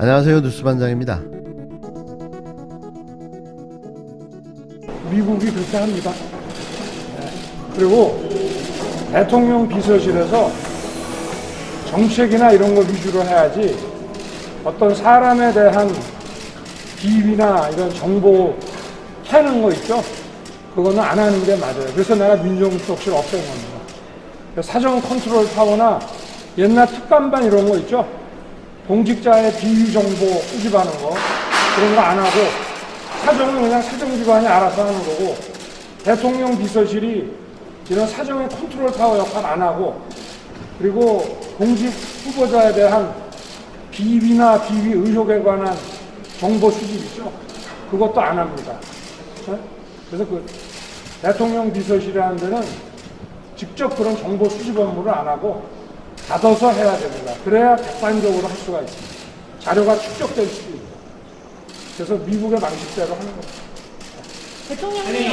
안녕하세요. 뉴스반장입니다. 미국이 그렇게 합니다. 그리고 대통령 비서실에서 정책이나 이런 거 위주로 해야지 어떤 사람에 대한 비위나 이런 정보 캐는 거 있죠? 그거는 안 하는 게 맞아요. 그래서 내가 민정수석실 없앤 겁니다. 사정 컨트롤 파워나 옛날 특감반 이런 거 있죠? 공직자의 비위 정보 수집하는 거 그런 거 안 하고 사정은 그냥 사정기관이 알아서 하는 거고 대통령 비서실이 이런 사정의 컨트롤 파워 역할 안 하고 그리고 공직 후보자에 대한 비위나 비위 의혹에 관한 정보 수집 있죠? 그것도 안 합니다. 그래서 그 대통령 비서실이라는 데는 직접 그런 정보 수집 업무를 안 하고 받아서 해야 됩니다. 그래야 객관적으로 할 수가 있습니다. 자료가 축적될 수도 있고. 그래서 미국의 방식대로 하는 겁니다. 대통령님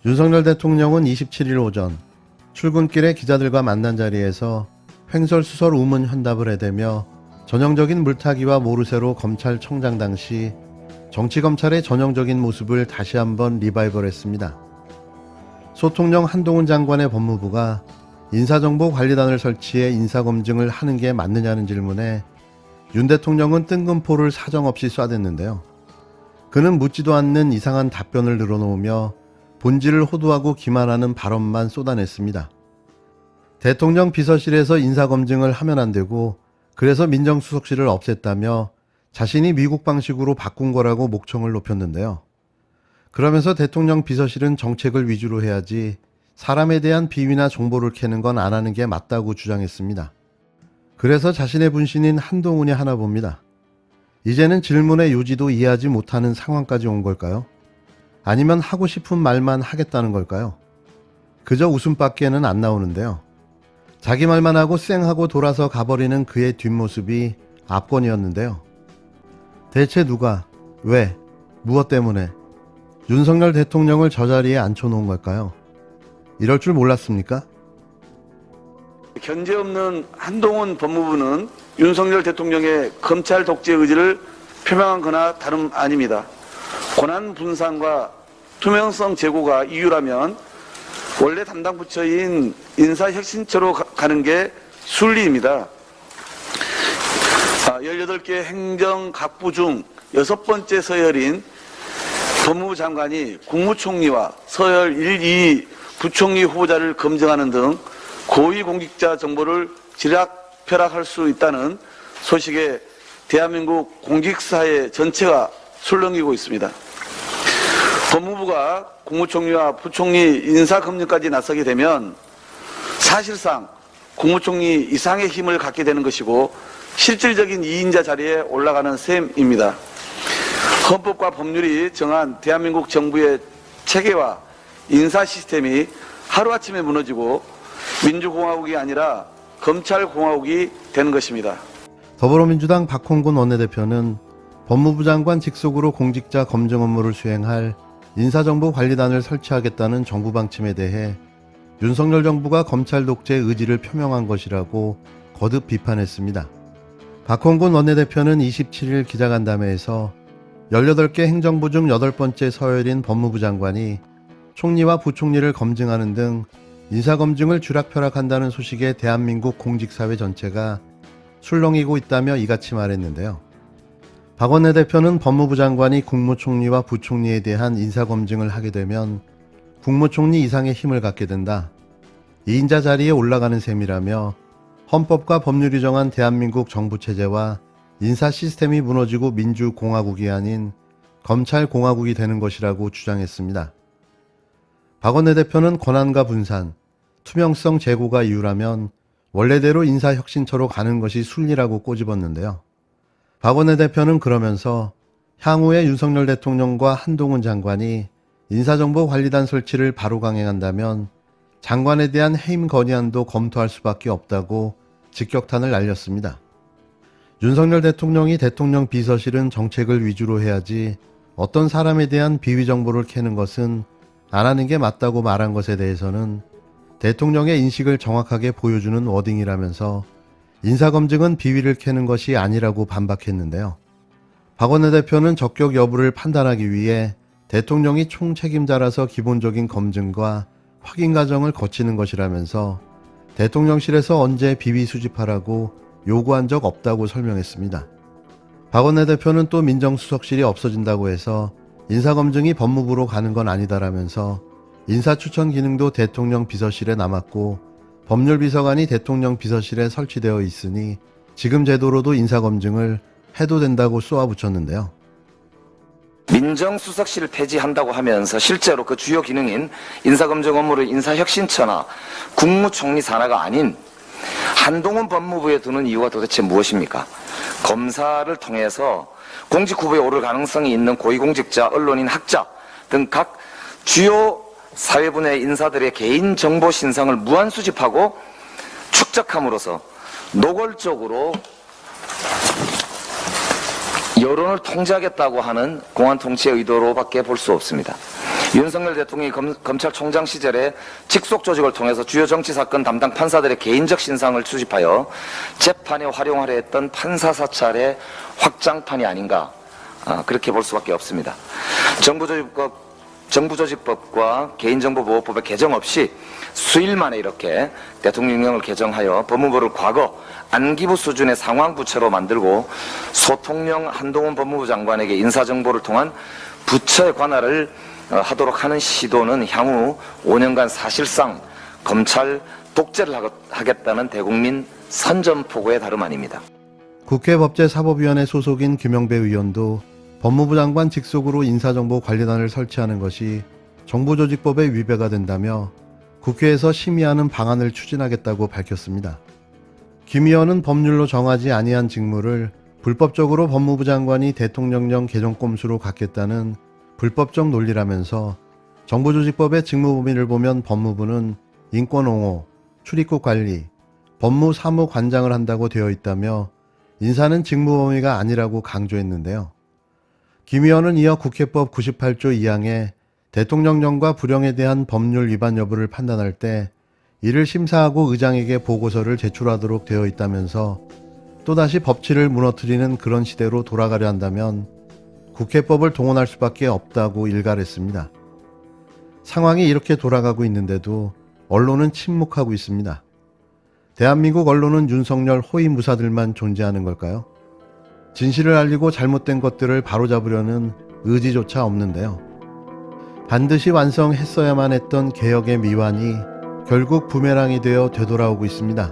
윤석열 대통령은 27일 오전 출근길에 기자들과 만난 자리에서 횡설수설 우문현답을 해대며 전형적인 물타기와 모르쇠로 검찰총장 당시 정치검찰의 전형적인 모습을 다시 한번 리바이벌했습니다. 소통령 한동훈 장관의 법무부가 인사정보관리단을 설치해 인사검증을 하는 게 맞느냐는 질문에 윤 대통령은 뜬금포를 사정없이 쏴댔는데요. 그는 묻지도 않는 이상한 답변을 늘어놓으며 본질을 호도하고 기만하는 발언만 쏟아냈습니다. 대통령 비서실에서 인사검증을 하면 안 되고 그래서 민정수석실을 없앴다며 자신이 미국 방식으로 바꾼 거라고 목청을 높였는데요. 그러면서 대통령 비서실은 정책을 위주로 해야지 사람에 대한 비위나 정보를 캐는 건 안 하는 게 맞다고 주장했습니다. 그래서 자신의 분신인 한동훈이 하나 봅니다. 이제는 질문의 요지도 이해하지 못하는 상황까지 온 걸까요? 아니면 하고 싶은 말만 하겠다는 걸까요? 그저 웃음밖에는 안 나오는데요. 자기 말만 하고 쌩하고 돌아서 가버리는 그의 뒷모습이 압권이었는데요. 대체 누가, 왜, 무엇 때문에 윤석열 대통령을 저 자리에 앉혀놓은 걸까요? 이럴 줄 몰랐습니까? 견제 없는 한동훈 법무부는 윤석열 대통령의 검찰 독재 의지를 표명한 거나 다름 아닙니다. 권한 분산과 투명성 제고가 이유라면 원래 담당 부처인 인사혁신처로 가는 게 순리입니다. 18개 행정각부 중 6번째 서열인 법무부 장관이 국무총리와 서열 1, 2 부총리 후보자를 검증하는 등 고위공직자 정보를 지락펴락할 수 있다는 소식에 대한민국 공직사회 전체가 술렁이고 있습니다. 법무부가 국무총리와 부총리 인사검증까지 나서게 되면 사실상 국무총리 이상의 힘을 갖게 되는 것이고 실질적인 2인자 자리에 올라가는 셈입니다. 헌법과 법률이 정한 대한민국 정부의 체계와 인사 시스템이 하루아침에 무너지고 민주공화국이 아니라 검찰공화국이 되는 것입니다. 더불어민주당 박홍근 원내대표는 법무부 장관 직속으로 공직자 검증 업무를 수행할 인사정보관리단을 설치하겠다는 정부 방침에 대해 윤석열 정부가 검찰 독재의 의지를 표명한 것이라고 거듭 비판했습니다. 박홍근 원내대표는 27일 기자간담회에서 18개 행정부 중 8번째 서열인 법무부 장관이 총리와 부총리를 검증하는 등 인사검증을 쥐락펴락한다는 소식에 대한민국 공직사회 전체가 술렁이고 있다며 이같이 말했는데요. 박 원내대표는 법무부 장관이 국무총리와 부총리에 대한 인사검증을 하게 되면 국무총리 이상의 힘을 갖게 된다. 2인자 자리에 올라가는 셈이라며 헌법과 법률이 정한 대한민국 정부체제와 인사 시스템이 무너지고 민주공화국이 아닌 검찰공화국이 되는 것이라고 주장했습니다. 박 원내대표는 권한과 분산, 투명성 제고가 이유라면 원래대로 인사혁신처로 가는 것이 순리라고 꼬집었는데요. 박 원내대표는 그러면서 향후에 윤석열 대통령과 한동훈 장관이 인사정보관리단 설치를 바로 강행한다면 장관에 대한 해임 건의안도 검토할 수밖에 없다고 직격탄을 날렸습니다. 윤석열 대통령이 대통령 비서실은 정책을 위주로 해야지 어떤 사람에 대한 비위 정보를 캐는 것은 안 하는 게 맞다고 말한 것에 대해서는 대통령의 인식을 정확하게 보여주는 워딩이라면서 인사검증은 비위를 캐는 것이 아니라고 반박했는데요. 박 원내대표는 적격 여부를 판단하기 위해 대통령이 총책임자라서 기본적인 검증과 확인 과정을 거치는 것이라면서 대통령실에서 언제 비위 수집하라고 요구한 적 없다고 설명했습니다. 박 원내대표는 또 민정수석실이 없어진다고 해서 인사검증이 법무부로 가는 건 아니다라면서 인사추천 기능도 대통령 비서실에 남았고 법률비서관이 대통령 비서실에 설치되어 있으니 지금 제도로도 인사검증을 해도 된다고 쏘아붙였는데요. 민정수석실을 폐지한다고 하면서 실제로 그 주요 기능인 인사검증 업무를 인사혁신처나 국무총리 산하가 아닌 한동훈 법무부에 두는 이유가 도대체 무엇입니까? 검사를 통해서 공직 후보에 오를 가능성이 있는 고위공직자, 언론인, 학자 등 각 주요 사회분야의 인사들의 개인정보 신상을 무한 수집하고 축적함으로써 노골적으로 여론을 통제하겠다고 하는 공안 통치의 의도로밖에 볼 수 없습니다. 윤석열 대통령이 검찰총장 시절에 직속 조직을 통해서 주요 정치사건 담당 판사들의 개인적 신상을 수집하여 재판에 활용하려 했던 판사 사찰의 확장판이 아닌가, 그렇게 볼 수밖에 없습니다. 정부조직법과 개인정보보호법의 개정 없이 수일 만에 이렇게 대통령령을 개정하여 법무부를 과거 안기부 수준의 상황부처로 만들고 소통령 한동훈 법무부 장관에게 인사정보를 통한 부처의 관할을 하도록 하는 시도는 향후 5년간 사실상 검찰 독재를 하겠다는 대국민 선전포고의 다름 아닙니다. 국회 법제사법위원회 소속인 김영배 의원도 법무부 장관 직속으로 인사정보관리단을 설치하는 것이 정부조직법에 위배가 된다며 국회에서 심의하는 방안을 추진하겠다고 밝혔습니다. 김 의원은 법률로 정하지 아니한 직무를 불법적으로 법무부 장관이 대통령령 개정 꼼수로 갖겠다는 불법적 논리라면서 정부조직법의 직무 범위를 보면 법무부는 인권옹호, 출입국 관리, 법무사무관장을 한다고 되어 있다며 인사는 직무 범위가 아니라고 강조했는데요. 김 의원은 이어 국회법 98조 2항에 대통령령과 불령에 대한 법률 위반 여부를 판단할 때 이를 심사하고 의장에게 보고서를 제출하도록 되어 있다면서 또다시 법치를 무너뜨리는 그런 시대로 돌아가려 한다면 국회법을 동원할 수밖에 없다고 일갈했습니다. 상황이 이렇게 돌아가고 있는데도 언론은 침묵하고 있습니다. 대한민국 언론은 윤석열 호위무사들만 존재하는 걸까요? 진실을 알리고 잘못된 것들을 바로잡으려는 의지조차 없는데요. 반드시 완성했어야만 했던 개혁의 미완이 결국 부메랑이 되어 되돌아오고 있습니다.